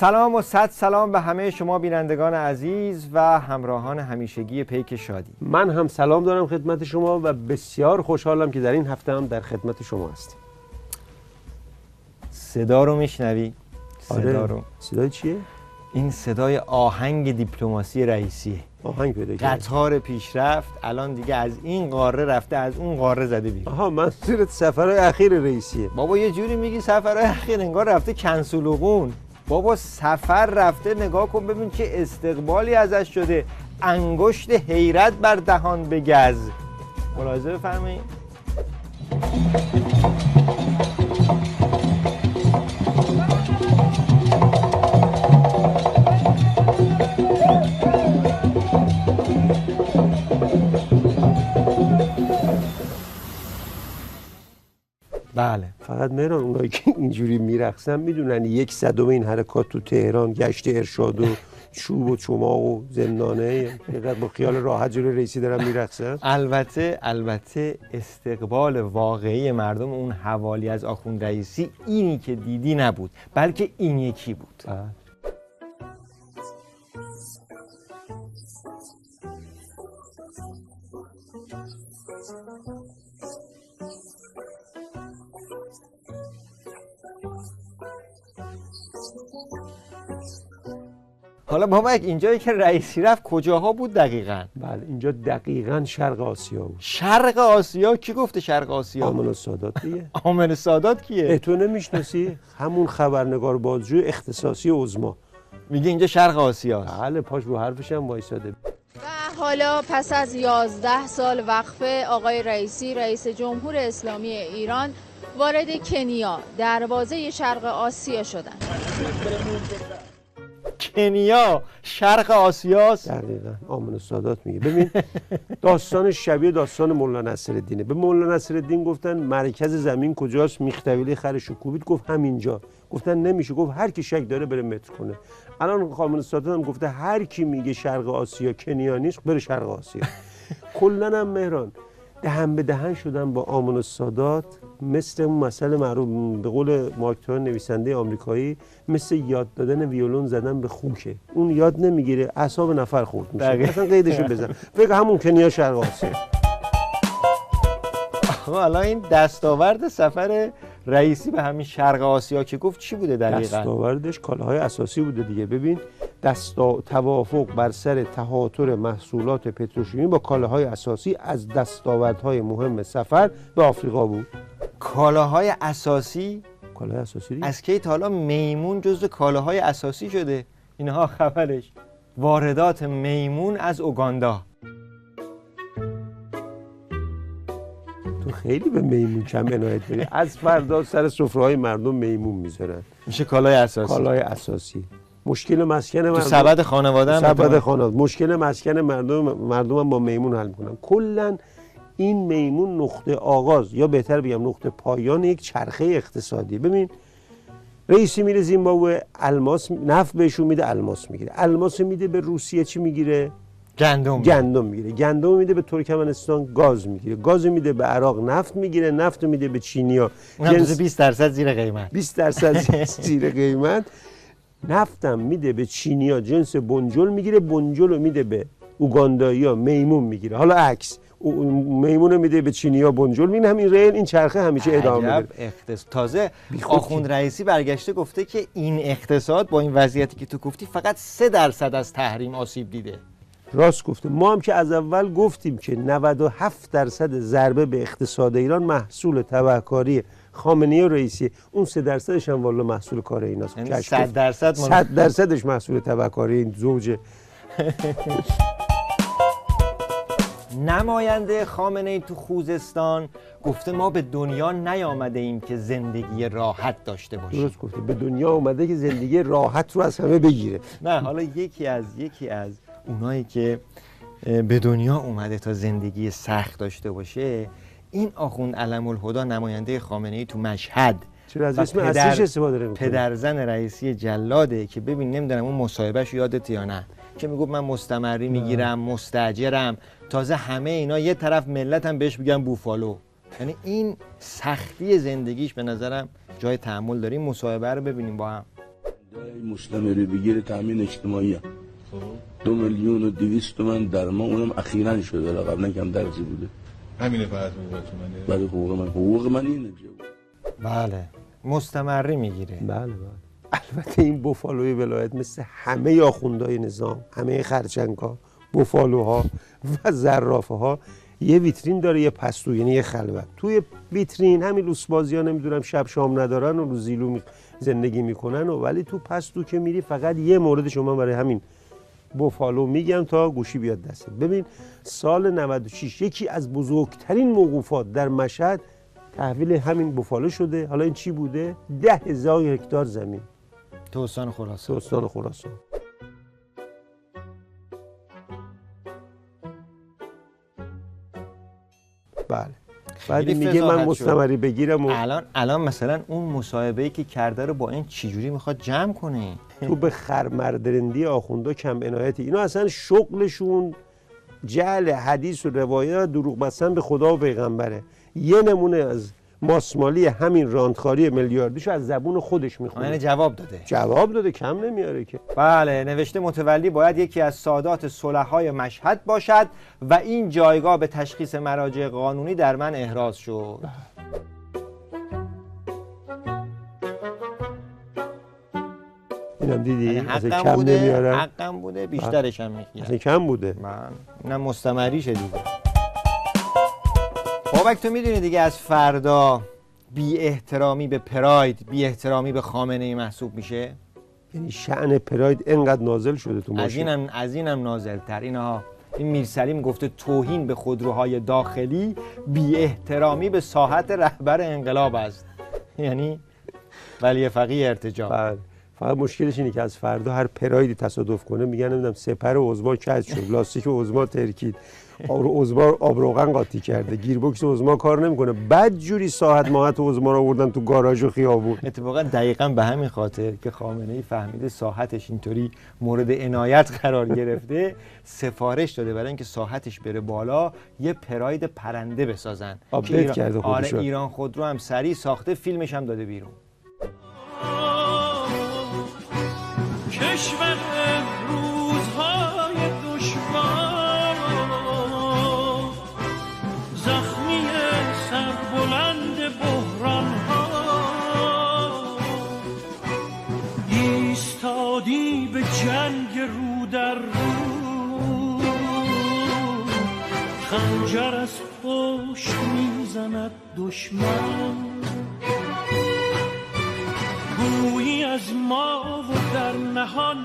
سلام و صد سلام به همه شما بینندگان عزیز و همراهان همیشگی پیک شادی. من هم سلام دارم خدمت شما و بسیار خوشحالم که در این هفته هم در خدمت شما هستیم. صدا رو میشنوی؟ آره. صدای چیه؟ این صدای آهنگ دیپلماسی رئیسیه. آهنگ پیدا کرد. قطار پیشرفت الان دیگه از این قاره رفته از اون قاره زده بیرون. آها، منظورت سفرهای اخیر رئیسیه. بابا یه جوری میگی سفرهای اخیر، انگار رفته کنسولوقون. بابا سفر رفته، نگاه کن ببین چه استقبالی ازش شده. انگشت حیرت بر دهان بگز. ملاحظه بفرمایید. بله. فقط مهران اونایی که اینجوری میرقصن میدونن 1/100 این حرکات تو تهران، گشت ارشاد و چوب و چماق و زندانه، فقط با خیال راحت جلوی رئیسی دارن میرقصن. البته استقبال واقعی مردم اون حوالی از آخوند رئیسی اینی که دیدی نبود، بلکه این یکی بود. حالا بابک اینجایی که رئیسی رفت کجاها بود دقیقاً؟ بله، اینجا دقیقاً شرق آسیا بود. شرق آسیا؟ کی گفته شرق آسیا؟ آمل السادات دیگه. آمل السادات کیه؟ تو نمیشناسی؟ همون خبرنگار بازجوی اختصاصی عظما. میگه اینجا شرق آسیا. بله، پاش رو حرفش هم وایساده. و حالا پس از 11 سال وقفه آقای رئیسی رئیس جمهور اسلامی ایران وارد کنیا دروازه شرق آسیا شدند. کنیا شرق آسیاست؟ دقیقاً آمل السادات میگه. ببین داستان شبیه داستان مولانا نصرالدینه. به مولانا نصرالدین گفتن مرکز زمین کجاست؟ میختویلی خرشو کوبید، گفت همینجا. گفتن نمیشه، گفت هر کی شک داره بره متر کنه. الان آمل السادات هم گفته هر کی میگه شرق آسیا کنیا نیست بره شرق آسیا. کلاً هم مهران دهن به دهن شدن با آمل السادات، مثل اون مسئله معروف به قول مارک توین نویسنده آمریکایی، مثل یاد دادن ویولون زدن به خوکه. اون یاد نمیگیره، اعصاب نفر خورد میشه. اصلا قیدشو بزن. فکر همون کنیا شرق آسیا. حالا این دستاورد سفر رئیسی به همین شرق آسیا که گفت چی بوده دقیقاً؟ دستاوردش کالاهای اساسی بوده دیگه. ببین توافق بر سر تهاتر محصولات پتروشیمی با کالاهای اساسی از دستاوردهای مهم سفر به آفریقا بود. کالاهای اساسی؟ کالاهای اساسی دیگه. از کی تا حالا میمون جزو کالاهای اساسی شده؟ اینها خبرش. واردات میمون از اوگاندا. تو خیلی به میمون کم عنایت داری. از فردا سر سفره‌های مردم میمون میذارن. میشه کالای اساسی. کالای اساسی. مشکل مسکن مردم، تو سبد خانواده هم سبد خانواده، مشکل مسکن مردم هم با میمون حل میکنن. کلا این میمون نقطه آغاز یا بهتر بگم نقطه پایان یک چرخه اقتصادی. ببین رئیسی میره زیمبابوه، الماس نفت بهشون میده، الماس میگیره. الماس میده به روسیه، چی میگیره؟ گندم میگیره. گندم میده به ترکمنستان، گاز میگیره. گاز میده به عراق، نفت میگیره. نفت میده به چینیا، جنس 20% زیر قیمت. 20% زیر قیمت. نفتم میده به چینیا، جنس بنجل میگیره. بنجل میده به اوگاندایی‌ها، میمون میگیره. حالا عکس، میمون میده به چینیا، بنجل میگیره. همین ریل، این چرخه همیشه ادامه داره. تازه آخوند رئیسی برگشته گفته که این اقتصاد با این وضعیتی که تو گفتی فقط 3% از تحریم آسیب دیده. راست گفته. ما هم که از اول گفتیم که 97% ضربه به اقتصاد ایران محصول تبهکاری خامنه‌ای و رئیسی. اون 3% هم والا محصول کار ایناست. یعنی 100% محصول تبهکاری این زوجه. نماینده خامنه‌ای تو خوزستان گفته ما به دنیا نیامده ایم که زندگی راحت داشته باشیم. درست گفته. به دنیا اومده که زندگی راحت رو از همه بگیره. نه، حالا یکی از اونایی که به دنیا اومده تا زندگی سخت داشته باشه این آخوند علم الهدی نماینده خامنه‌ای تو مشهد. چرا از اسم اصلیش استفاده نمی‌کنه؟ پدرزن رئیسی جلاده که ببین نمیدونم اون مصاحبهش یادت یا نه که میگفت من مستمری میگیرم، مستاجرم، تازه همه اینا یه طرف ملت هم بهش میگن بوفالو. یعنی این سختی زندگیش به نظرم جای تأمل داره. این مصاحبه رو ببینیم با هم. مسلمری بگیر تامین اجتماعی 2,200,000 تومان در ما، اونم اخیراً شده، قبلا کم درسی بوده. همینه فقط حقوقتونه؟ برای حقوق من اینه. بله مستمری میگیره. بله. البته این بوفالوی ولایت مثل همه آخوندهای نظام، همه خرچنگ‌ها، بوفالوها و زرافه‌ها یه ویترین داره، یه پستو، یعنی یه خلوت. توی ویترین همین لوسبازی‌ها نمیدونم شب شام ندارن و رو زیلو زندگی میکنن ولی تو پستو که میری فقط یه مورد شما برای همین بوفالو میگم تا گوشی بیاد دست. ببین سال 96 یکی از بزرگترین موقوفات در مشهد تحویل همین بوفالو شده. حالا این چی بوده؟ 10,000 هکتار زمین تو استان خراسان. استان خراسان. بله. بعد میگه من مستمری بگیرم الان مثلا اون مصاحبه‌ای که کرده رو با این چجوری میخواد جمع کنه؟ تو به خرمردرندی آخوندا کم عنایتی. اینا اصلا شغلشون جعل حدیث و روایت، دروغ بستن به خدا و پیغمبره. یه نمونه از ماسمالی همین راندخاری میلیاردیشو از زبون خودش میخونه. یعنی جواب داده کم نمیاره که. بله نوشته متولی باید یکی از سادات صلحای مشهد باشد و این جایگاه به تشخیص مراجع قانونی در من احراز شد. اینم دیدی؟ حقم کم بوده، نمیارن. حقم بوده، بیشترش هم میگیرن. اصلا کم بوده. نه مستمریشه دیگه. بابک تو میدونی دیگه از فردا بی احترامی به پراید، بی احترامی به خامنه‌ای محسوب میشه؟ یعنی شأن پراید اینقدر نازل شده تو ماشین. از اینم نازل‌تر. این میرسلیم گفته توهین به خودروهای داخلی بی احترامی به ساحت رهبر انقلاب است. یعنی ولی فقیه ارتجاع. بله. فقط مشکلش اینه که از فردا هر پرایدی تصادف کنه میگن نمیدونم سپر عظما کج شد، لاستیک عظما ترکید، عظما آب روغن قاطی کرده، گیربکس عظما کار نمیکنه. بعد جوری ساعت ماهت عظما رو آوردن تو گاراژ و خیابون. اتفاقا دقیقاً به همین خاطر که خامنه‌ای فهمیده ساحتش اینطوری مورد عنایت قرار گرفته، سفارش داده برای اینکه ساحتش بره بالا یه پراید پرنده بسازن. آپدیت کرده خودشو. آره ایران خودرو هم سریع ساخته، فیلمش هم داده بیرون. کشور روزهای دشوار زخمی سربلند بحران ها ایستادی به جنگ رو در رو خنجر از پشت میزند دشمن گویی از ما و در نهان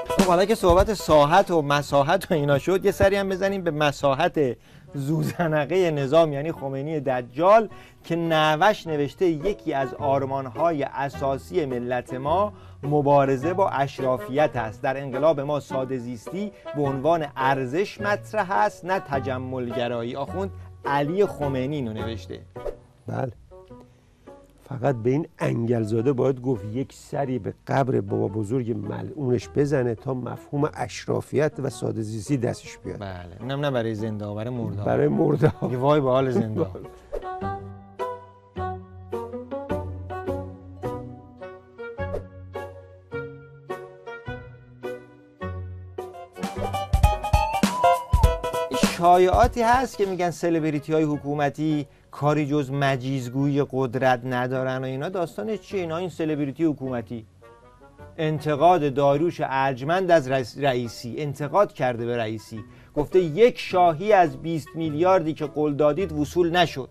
خب حالا که صحبت ساحت و مساحت و اینا شد، یه سری هم بزنیم به مساحت زوزنقه نظام یعنی خمینی دجال که نوش نوشته یکی از آرمانهای اساسی ملت ما مبارزه با اشرافیت است. در انقلاب ما ساده زیستی به عنوان ارزش مطرح است نه تجملگرایی. آخوند علی خمینی اینو نوشته. بله. فقط به این انگلزاده باید گفت یک سری به قبر بابا بزرگ ملعونش بزنه تا مفهوم اشرافیت و ساده زیستی دستش بیاد. بله اونم نه برای زنده ها، برای مرده ها. برای مرده ها. وای به حال زنده ها. شایعاتی هست که میگن سلبریتی های حکومتی کاری جز مجیزگویی قدرت ندارن و اینا. داستانش چیه اینا؟ این سلبریتی حکومتی انتقاد داریوش ارجمند از رئیسی، انتقاد کرده به رئیسی، گفته یک شاهی از 20 میلیاردی که قول دادید وصول نشد.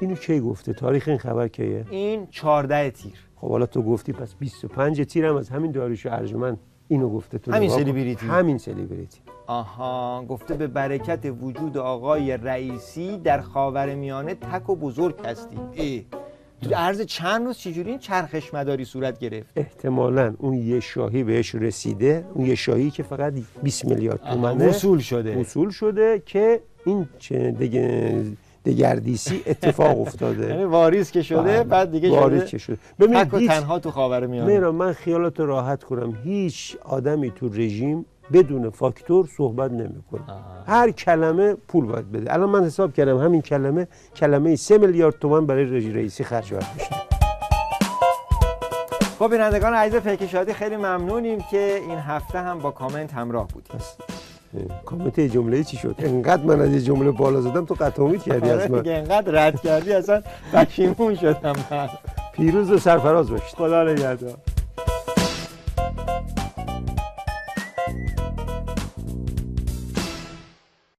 اینو کی گفته؟ تاریخ این خبر کیه؟ این 14 تیر. خب حالا تو گفتی پس 25 تیر هم از همین داریوش ارجمند اینو گفته. تو همین سلبریتی. همین سلبریتی. آها گفته به برکت وجود آقای رئیسی در خاورمیانه تک و بزرگ هستیم. تو عرض چند روز چجوری این چرخش مداری صورت گرفت؟ احتمالاً اون یه شاهی بهش رسیده، اون یه شاهی که فقط 20 میلیارد تومانه وصول شده که این دگردیسی اتفاق افتاده. یعنی واریس که شده بعد دیگه شده. ببین تنها تو خاورمیانه. میرم من خیالاتو راحت کنم، هیچ آدمی تو رژیم بدون فاکتور صحبت نمیکنه. هر کلمه پول باید بده. الان من حساب کردم همین کلمه 3 میلیارد تومان برای رئیسی خرج باید بشه. خب بینندگان عزیز پیک شادی خیلی ممنونیم که این هفته هم با کامنت همراه بودید. کامنت جمله چی شد؟ انقدر من از جمله بالا زدم تو قطع امید کردی از من. انقدر رد کردی اصلا پشیمون شدم من. پیروز و سرفراز باشید. خدا نگهدار.